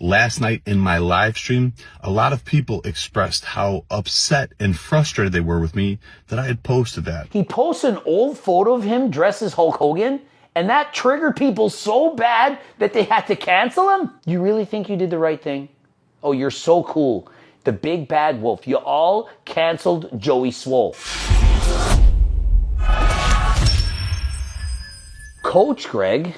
Last night in my live stream, a lot of people expressed how upset and frustrated they were with me that I had posted that. He posted an old photo of him dressed as Hulk Hogan, and that triggered people so bad that they had to cancel him? You really think you did the right thing? Oh, you're so cool. The big bad wolf. You all canceled Joey Swole. Coach Greg,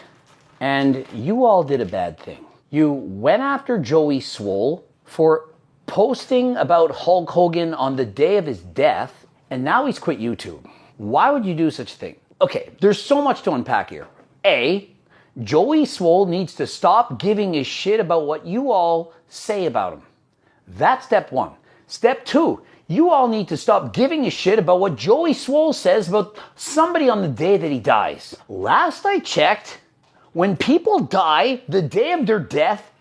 and you all did a bad thing. You went after Joey Swole for posting about Hulk Hogan on the day of his death, and now he's quit YouTube. Why would you do such a thing? Okay, there's so much to unpack here. A, Joey Swole needs to stop giving a shit about what you all say about him. That's step one. Step two, you all need to stop giving a shit about what Joey Swole says about somebody on the day that he dies. Last I checked, when people die the day of their death,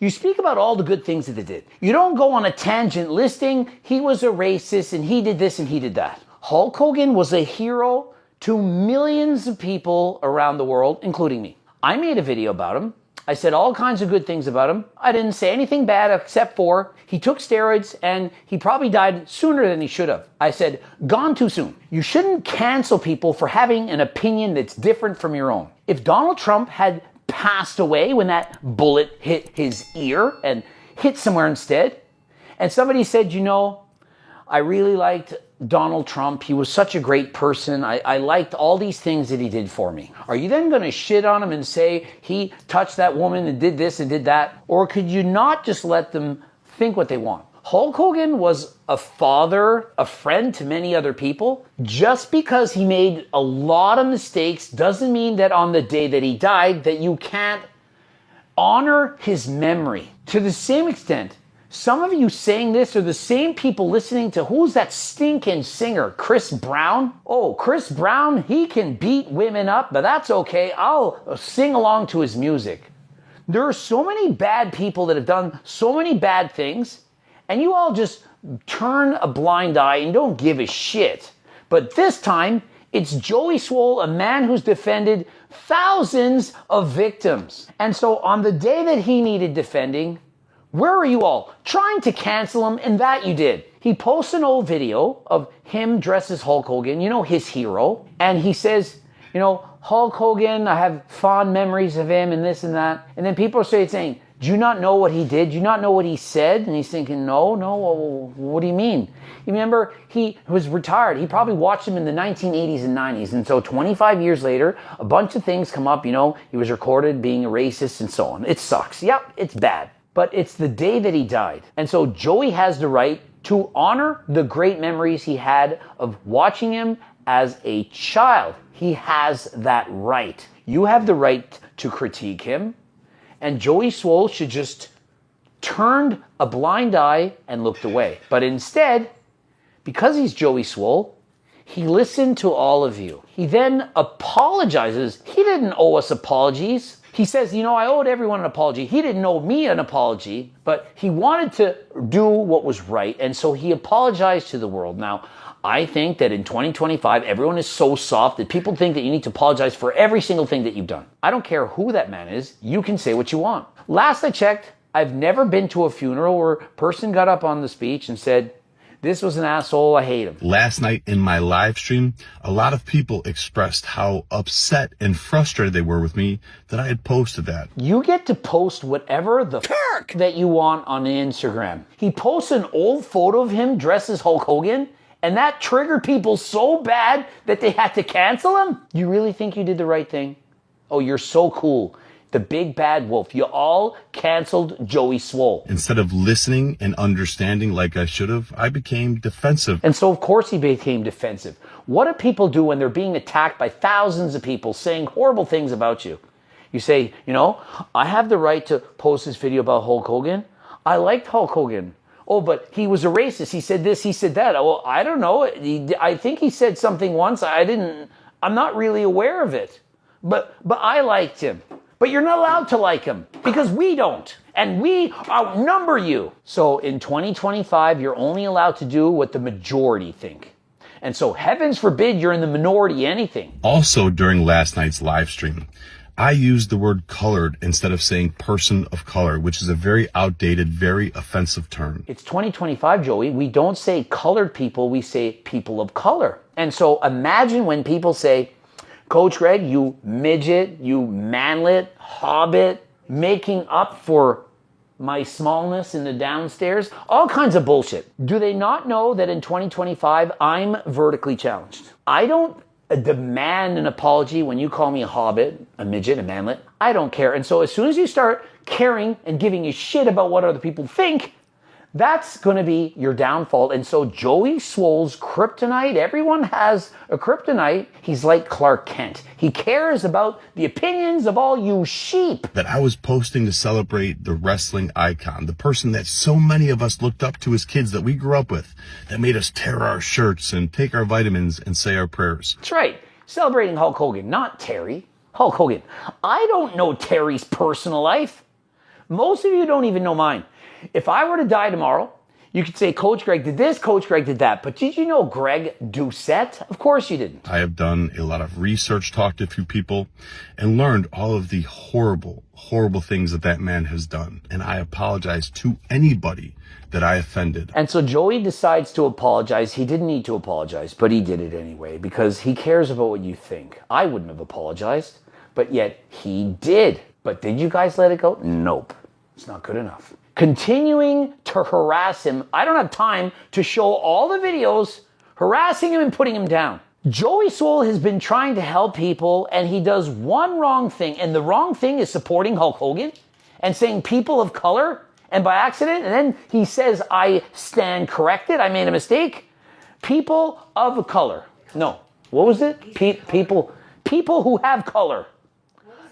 you speak about all the good things that they did. You don't go on a tangent listing, he was a racist and he did this and he did that. Hulk Hogan was a hero to millions of people around the world, including me. I made a video about him. I said all kinds of good things about him. I didn't say anything bad except for he took steroids and he probably died sooner than he should have. I said, gone too soon. You shouldn't cancel people for having an opinion that's different from your own. If Donald Trump had passed away when that bullet hit his ear and hit somewhere instead, and somebody said, you know, I really liked Donald Trump. He was such a great person. I liked all these things that he did for me. Are you then going to shit on him and say he touched that woman and did this and did that? Or could you not just let them think what they want? Hulk Hogan was a father, a friend to many other people. Just because he made a lot of mistakes doesn't mean that on the day that he died that you can't honor his memory. To the same extent, some of you saying this are the same people listening to, who's that stinking singer, Chris Brown? Oh, Chris Brown, he can beat women up, but that's okay. I'll sing along to his music. There are so many bad people that have done so many bad things, and you all just turn a blind eye and don't give a shit. But this time, it's Joey Swole, a man who's defended thousands of victims. And so on the day that he needed defending, where are you all? Trying to cancel him, and that you did. He posts an old video of him dressed as Hulk Hogan, you know, his hero, and he says, you know, Hulk Hogan, I have fond memories of him and this and that. And then people are saying, do you not know what he did? Do you not know what he said? And he's thinking, no, what do you mean? You remember, he was retired. He probably watched him in the 1980s and 90s. And so 25 years later, a bunch of things come up, you know, he was recorded being a racist and so on. It sucks. Yep, it's bad. But it's the day that he died. And so Joey has the right to honor the great memories he had of watching him as a child. He has that right. You have the right to critique him. And Joey Swole should just turned a blind eye and looked away. But instead, because he's Joey Swole, he listened to all of you. He then apologizes. He didn't owe us apologies. He says, you know, I owed everyone an apology. He didn't owe me an apology, but he wanted to do what was right. And so he apologized to the world. Now, I think that in 2025, everyone is so soft that people think that you need to apologize for every single thing that you've done. I don't care who that man is. You can say what you want. Last I checked, I've never been to a funeral where a person got up on the speech and said, this was an asshole, I hate him. Last night in my live stream, a lot of people expressed how upset and frustrated they were with me that I had posted that. You get to post whatever the fuck that you want on Instagram. He posts an old photo of him dressed as Hulk Hogan, and that triggered people so bad that they had to cancel him? You really think you did the right thing? Oh, you're so cool. The big bad wolf. You all canceled Joey Swole. Instead of listening and understanding like I should have, I became defensive. And so, of course, he became defensive. What do people do when they're being attacked by thousands of people saying horrible things about you? You say, you know, I have the right to post this video about Hulk Hogan. I liked Hulk Hogan. Oh, but he was a racist. He said this, he said that. Well, I don't know. I think he said something once. I'm not really aware of it. But I liked him. But you're not allowed to like him because we don't. And we outnumber you. So in 2025, you're only allowed to do what the majority think. And so heavens forbid you're in the minority anything. Also during last night's live stream, I used the word colored instead of saying person of color, which is a very outdated, very offensive term. It's 2025, Joey. We don't say colored people, we say people of color. And so imagine when people say, Coach Greg, you midget, you manlet, hobbit, making up for my smallness in the downstairs, all kinds of bullshit. Do they not know that in 2025, I'm vertically challenged? I don't demand an apology when you call me a hobbit, a midget, a manlet. I don't care. And so as soon as you start caring and giving a shit about what other people think, that's going to be your downfall. And so Joey Swole's kryptonite, everyone has a kryptonite. He's like Clark Kent. He cares about the opinions of all you sheep. That I was posting to celebrate the wrestling icon, the person that so many of us looked up to as kids that we grew up with, that made us tear our shirts and take our vitamins and say our prayers. That's right. Celebrating Hulk Hogan, not Terry. Hulk Hogan. I don't know Terry's personal life. Most of you don't even know mine. If I were to die tomorrow, you could say, Coach Greg did this, Coach Greg did that. But did you know Greg Doucette? Of course you didn't. I have done a lot of research, talked to a few people, and learned all of the horrible, horrible things that man has done. And I apologize to anybody that I offended. And so Joey decides to apologize. He didn't need to apologize, but he did it anyway because he cares about what you think. I wouldn't have apologized, but yet he did. But did you guys let it go? Nope. It's not good enough. Continuing to harass him. I don't have time to show all the videos harassing him and putting him down. Joey Swole has been trying to help people and he does one wrong thing. And the wrong thing is supporting Hulk Hogan and saying people of color and by accident. And then he says, I stand corrected. I made a mistake. People of color. No. What was it? People who have color.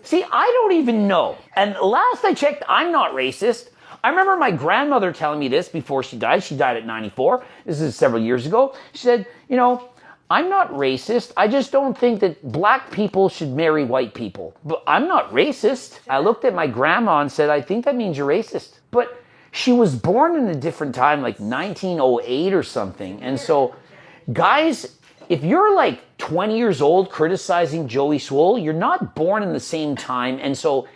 See, I don't even know. And last I checked, I'm not racist. I remember my grandmother telling me this before she died. She died at 94. This is several years ago. She said, you know, I'm not racist. I just don't think that black people should marry white people. But I'm not racist. I looked at my grandma and said, I think that means you're racist. But she was born in a different time, like 1908 or something. And so, guys, if you're like 20 years old criticizing Joey Swole, you're not born in the same time. And so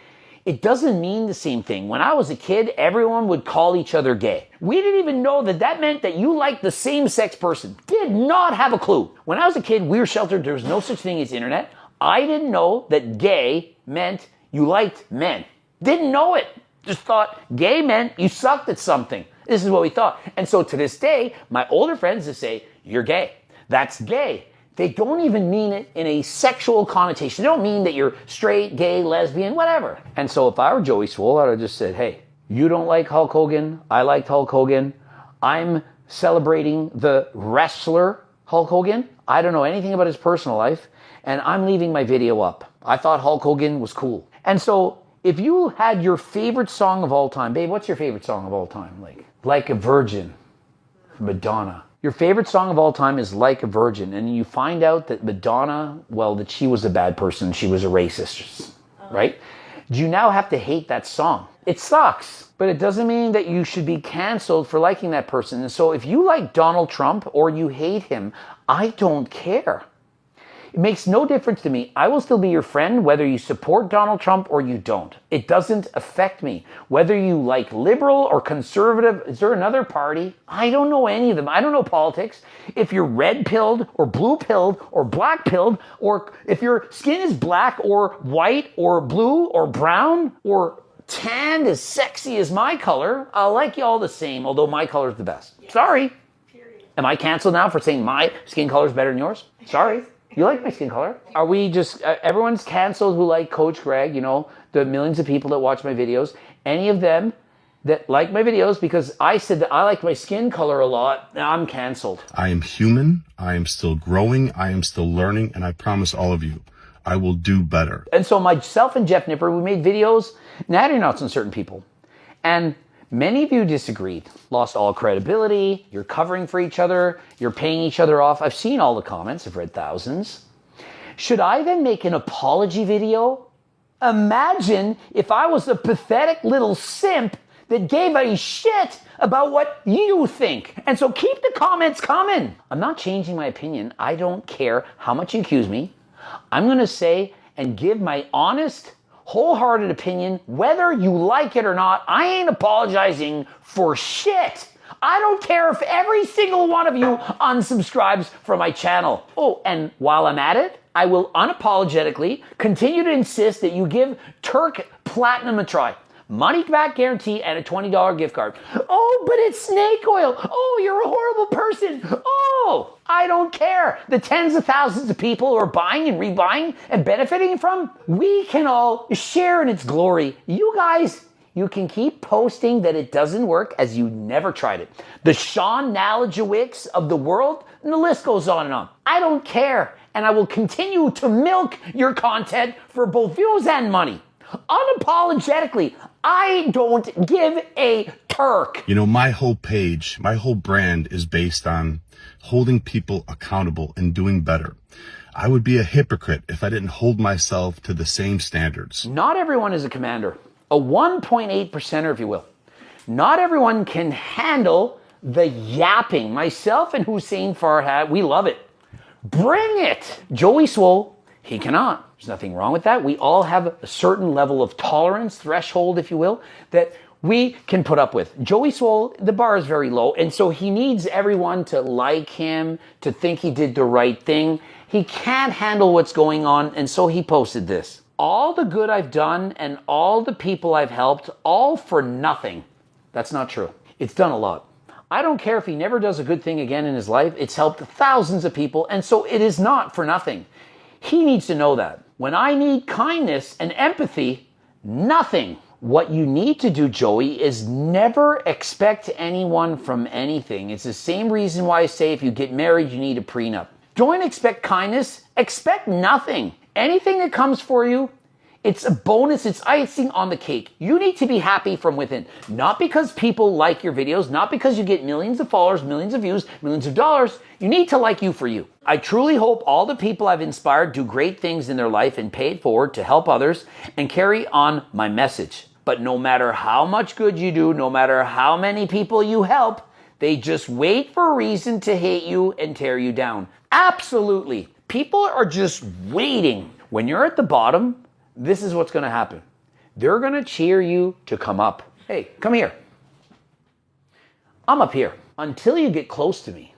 it doesn't mean the same thing. When I was a kid, everyone would call each other gay. We didn't even know that meant that you liked the same sex person. Did not have a clue. When I was a kid, we were sheltered. There was no such thing as internet. I didn't know that gay meant you liked men. Didn't know it. Just thought gay meant you sucked at something. This is what we thought. And so to this day, my older friends just say, you're gay. That's gay. They don't even mean it in a sexual connotation. They don't mean that you're straight, gay, lesbian, whatever. And so if I were Joey Swole, I would have just said, hey, you don't like Hulk Hogan. I liked Hulk Hogan. I'm celebrating the wrestler Hulk Hogan. I don't know anything about his personal life. And I'm leaving my video up. I thought Hulk Hogan was cool. And so if you had your favorite song of all time, babe, what's your favorite song of all time? Like a Virgin, Madonna. Your favorite song of all time is Like a Virgin, and you find out that Madonna, well, that she was a bad person, she was a racist, right? Do you now have to hate that song? It sucks, but it doesn't mean that you should be canceled for liking that person. And so if you like Donald Trump or you hate him, I don't care. It makes no difference to me. I will still be your friend whether you support Donald Trump or you don't. It doesn't affect me. Whether you like liberal or conservative, is there another party? I don't know any of them. I don't know politics. If you're red-pilled or blue-pilled or black-pilled, or if your skin is black or white or blue or brown or tanned as sexy as my color, I'll like you all the same, although my color is the best. Yeah. Sorry. Period. Am I canceled now for saying my skin color is better than yours? Sorry. You like my skin color? Are we just, everyone's canceled who like Coach Greg, you know, the millions of people that watch my videos. Any of them that like my videos because I said that I like my skin color a lot, I'm canceled. I am human. I am still growing. I am still learning. And I promise all of you, I will do better. And so myself and Jeff Nipper, we made videos, natty notes on certain people. And many of you disagreed, lost all credibility, you're covering for each other, you're paying each other off. I've seen all the comments, I've read thousands. Should I then make an apology video? Imagine if I was a pathetic little simp that gave a shit about what you think. And so keep the comments coming. I'm not changing my opinion. I don't care how much you accuse me. I'm gonna say and give my honest wholehearted opinion. Whether you like it or not, I ain't apologizing for shit. I don't care if every single one of you unsubscribes from my channel. Oh, and while I'm at it, I will unapologetically continue to insist that you give Turk Platinum a try. Money back guarantee and a $20 gift card. Oh, but it's snake oil. Oh, you're a horrible person. Oh, I don't care. The tens of thousands of people who are buying and rebuying and benefiting from, we can all share in its glory. You guys, you can keep posting that it doesn't work as you never tried it. The Sean Nalajewicks of the world, and the list goes on and on. I don't care, and I will continue to milk your content for both views and money. Unapologetically, I don't give a Turk. You know, my whole page, my whole brand is based on holding people accountable and doing better. I would be a hypocrite if I didn't hold myself to the same standards. Not everyone is a commander, a 1.8%er, if you will. Not everyone can handle the yapping. Myself and Hussein Farhad, we love it. Bring it. Joey Swole, he cannot. There's nothing wrong with that. We all have a certain level of tolerance, threshold, if you will, that we can put up with. Joey Swole, the bar is very low, and so he needs everyone to like him, to think he did the right thing. He can't handle what's going on, and so he posted this. All the good I've done and all the people I've helped, all for nothing. That's not true. It's done a lot. I don't care if he never does a good thing again in his life. It's helped thousands of people, and so it is not for nothing. He needs to know that. When I need kindness and empathy, nothing. What you need to do, Joey, is never expect anyone from anything. It's the same reason why I say if you get married, you need a prenup. Don't expect kindness, expect nothing. Anything that comes for you, it's a bonus, it's icing on the cake. You need to be happy from within. Not because people like your videos, not because you get millions of followers, millions of views, millions of dollars. You need to like you for you. I truly hope all the people I've inspired do great things in their life and pay it forward to help others and carry on my message. But no matter how much good you do, no matter how many people you help, they just wait for a reason to hate you and tear you down. Absolutely. People are just waiting. When you're at the bottom, this is what's going to happen. They're going to cheer you to come up. Hey, come here. I'm up here until you get close to me.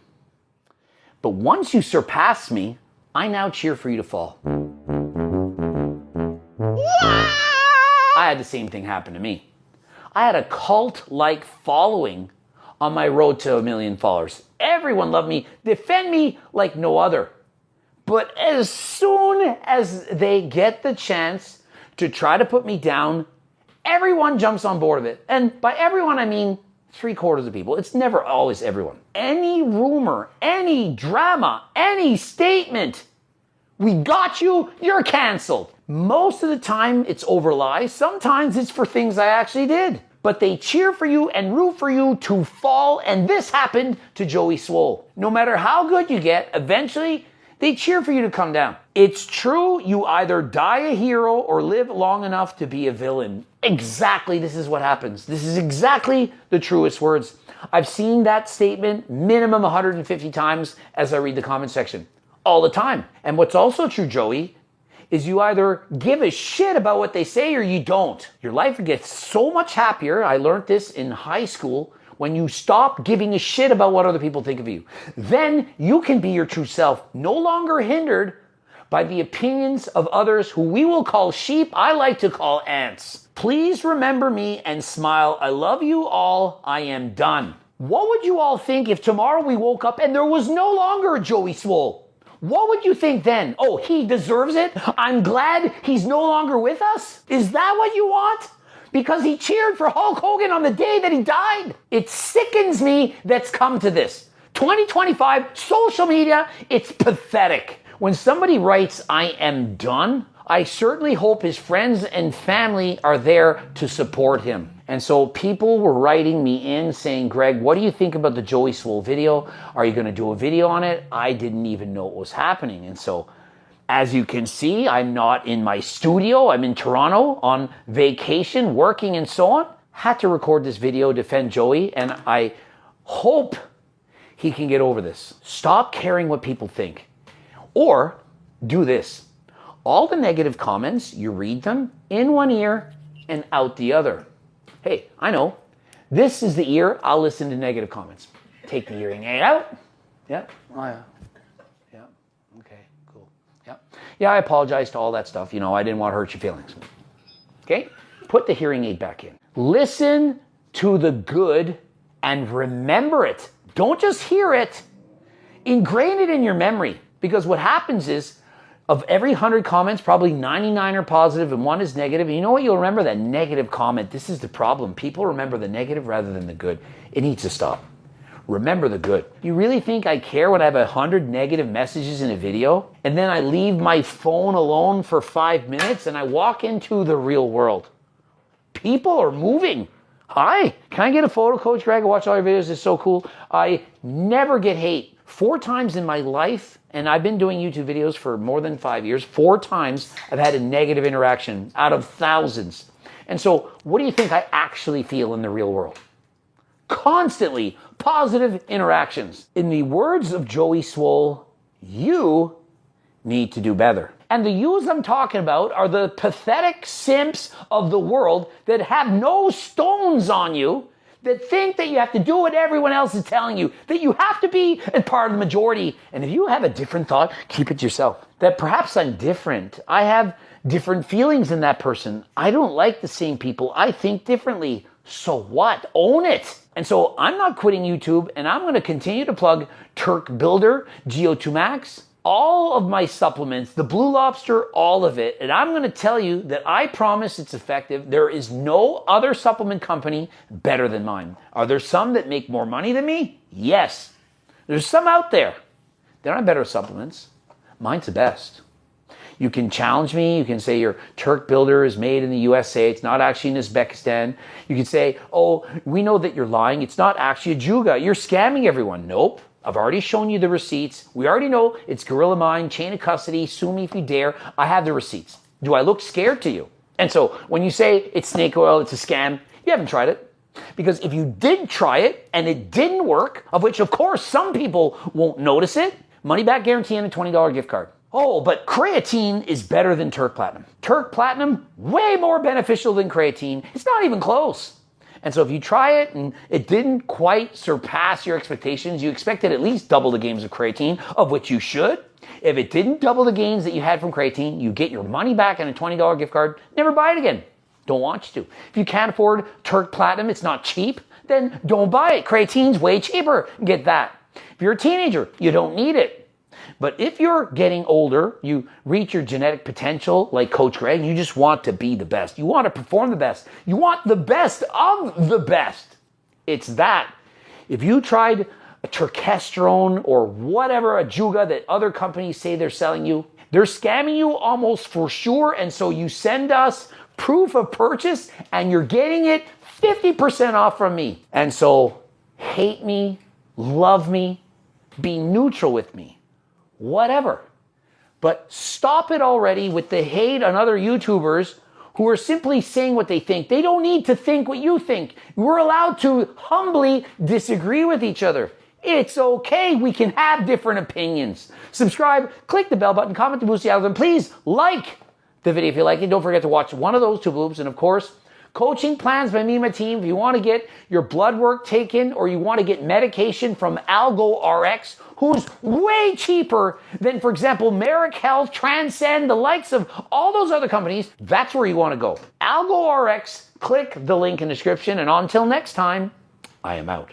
But once you surpass me, I now cheer for you to fall. I had the same thing happen to me. I had a cult-like following on my road to 1 million followers. Everyone loved me, defend me like no other. But as soon as they get the chance to try to put me down, everyone jumps on board of it. And by everyone, I mean 3/4 of people. It's never always everyone. Any rumor, any drama, any statement, we got you, you're canceled. Most of the time, it's over lies. Sometimes it's for things I actually did. But they cheer for you and root for you to fall, and this happened to Joey Swole. No matter how good you get, eventually, they cheer for you to come down. It's true, you either die a hero or live long enough to be a villain. Exactly, this is what happens. This is exactly the truest words. I've seen that statement minimum 150 times as I read the comment section. All the time. And what's also true, Joey, is you either give a shit about what they say or you don't. Your life gets so much happier. I learned this in high school. When you stop giving a shit about what other people think of you, then you can be your true self, no longer hindered by the opinions of others who we will call sheep. I like to call ants. Please remember me and smile. I love you all. I am done. What would you all think if tomorrow we woke up and there was no longer a Joey Swole? What would you think then? Oh, he deserves it? I'm glad he's no longer with us? Is that what you want? Because he cheered for Hulk Hogan on the day that he died. It sickens me that's come to this. 2025, social media, it's pathetic. When somebody writes, I am done, I certainly hope his friends and family are there to support him. And so people were writing me in saying, Greg, what do you think about the Joey Swole video? Are you going to do a video on it? I didn't even know it was happening. And so, as you can see, I'm not in my studio. I'm in Toronto on vacation, working and so on. Had to record this video, defend Joey, and I hope he can get over this. Stop caring what people think. Or do this. All the negative comments, you read them in one ear and out the other. Hey, I know. This is the ear. I'll listen to negative comments. Take the hearing aid out. Yeah. Oh, yeah. Yeah. Okay, cool. Yeah. Yeah, I apologize to all that stuff. I didn't want to hurt your feelings. Okay? Put the hearing aid back in. Listen to the good and remember it. Don't just hear it. Ingrain it in your memory. Because what happens is, of every 100 comments, probably 99 are positive and 1 is negative. And you know what? You'll remember that negative comment. This is the problem. People remember the negative rather than the good. It needs to stop. Remember the good. You really think I care when I have 100 negative messages in a video and then I leave my phone alone for 5 minutes and I walk into the real world? People are moving. Hi, can I get a photo, Coach Greg? I watch all your videos. It's so cool. I never get hate. 4 times in my life, and I've been doing YouTube videos for more than 5 years, 4 times I've had a negative interaction out of thousands. And so what do you think I actually feel in the real world? Constantly positive interactions. In the words of Joey Swoll, you need to do better. And the yous I'm talking about are the pathetic simps of the world that have no stones on you, that think that you have to do what everyone else is telling you, that you have to be a part of the majority. And if you have a different thought, keep it to yourself. That perhaps I'm different. I have different feelings than that person. I don't like the same people. I think differently. So what? Own it. And so I'm not quitting YouTube, and I'm going to continue to plug Turk Builder, GO2 Max, all of my supplements, the Blue Lobster, all of it. And I'm going to tell you that I promise it's effective. There is no other supplement company better than mine. Are there some that make more money than me? Yes. There's some out there. They're not better supplements. Mine's the best. You can challenge me. You can say your Turk Builder is made in the USA. It's not actually in Uzbekistan. You can say, oh, we know that you're lying. It's not actually a Juga. You're scamming everyone. Nope. I've already shown you the receipts. We already know it's Gorilla Mine, chain of custody, sue me if you dare. I have the receipts. Do I look scared to you? And so when you say it's snake oil, it's a scam, you haven't tried it. Because if you did try it and it didn't work, of which of course some people won't notice it, money back guarantee and a $20 gift card. Oh, but creatine is better than Turk Platinum. Turk Platinum, way more beneficial than creatine. It's not even close. And so if you try it and it didn't quite surpass your expectations, you expected at least double the gains of creatine, of which you should. If it didn't double the gains that you had from creatine, you get your money back and a $20 gift card. Never buy it again. Don't want you to. If you can't afford Turk Platinum, it's not cheap, then don't buy it. Creatine's way cheaper. Get that. If you're a teenager, you don't need it. But if you're getting older, you reach your genetic potential like Coach Greg, and you just want to be the best. You want to perform the best. You want the best of the best. It's that. If you tried a turkesterone or whatever, a Juga that other companies say they're selling you, they're scamming you almost for sure. And so you send us proof of purchase and you're getting it 50% off from me. And so hate me, love me, be neutral with me. Whatever. But stop it already with the hate on other YouTubers who are simply saying what they think. They don't need to think what you think. We're allowed to humbly disagree with each other. It's okay. We can have different opinions. Subscribe, click the bell button, comment to boost the algorithm. Please like the video if you like it. Don't forget to watch one of those 2 bloops. And of course, coaching plans by me and my team. If you want to get your blood work taken or you want to get medication from Algo RX, who's way cheaper than, for example, Merrick Health, Transcend, the likes of all those other companies, that's where you want to go. Algo RX, click the link in the description. And until next time, I am out.